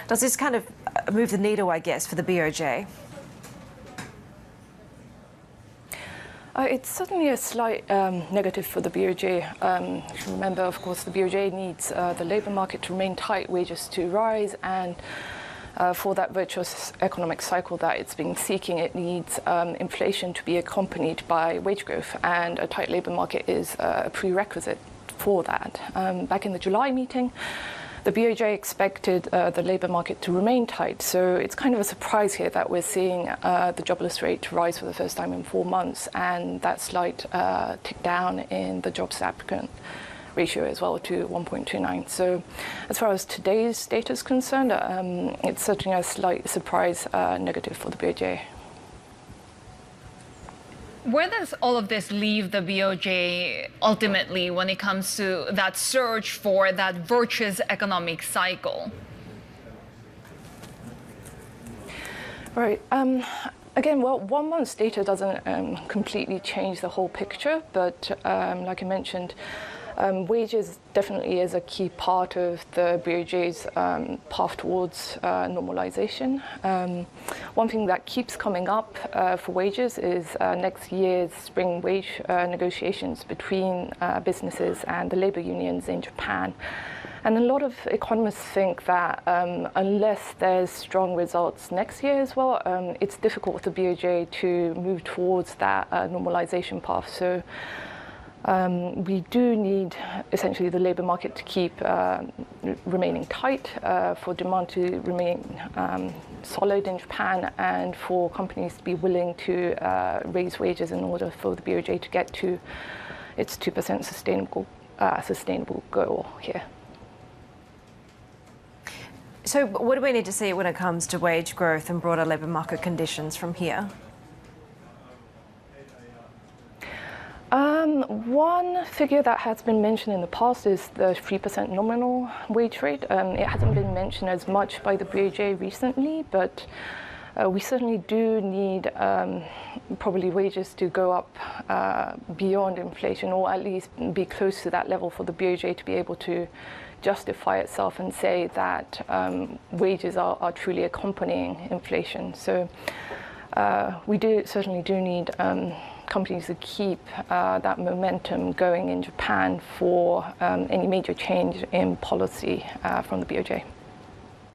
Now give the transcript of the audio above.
Does this kind of move the needle, I guess, for the BOJ? It's certainly a slight negative for the BOJ. If you remember, of course, the BOJ needs the labour market to remain tight, wages to rise, and for that virtuous economic cycle that it's been seeking, it needs inflation to be accompanied by wage growth, and a tight labour market is a prerequisite for that. Back in the July meeting, the BOJ expected the labour market to remain tight, so it's kind of a surprise here that we're seeing the jobless rate rise for the first time in 4 months, and that slight tick down in the jobs applicant ratio as well to 1.29. So as far as today's data is concerned, it's certainly a slight surprise negative for the BOJ. Where does all of this leave the BOJ ultimately when it comes to that search for that virtuous economic cycle? Right. Again, well, 1 month's data doesn't completely change the whole picture, but like I mentioned, wages definitely is a key part of the BOJ's path towards normalization. One thing that keeps coming up for wages is next year's spring wage negotiations between businesses and the labor unions in Japan. And a lot of economists think that unless there's strong results next year as well, it's difficult for the BOJ to move towards that normalization path. So we do need essentially the labour market to keep remaining tight, for demand to remain solid in Japan, and for companies to be willing to raise wages in order for the BOJ to get to its 2% sustainable goal here. So what do we need to see when it comes to wage growth and broader labour market conditions from here? One figure that has been mentioned in the past is the 3% nominal wage rate. It hasn't been mentioned as much by the BOJ recently, but we certainly do need probably wages to go up beyond inflation, or at least be close to that level for the BOJ to be able to justify itself and say that wages are truly accompanying inflation. So we certainly do need companies to keep that momentum going in Japan for any major change in policy from the BOJ.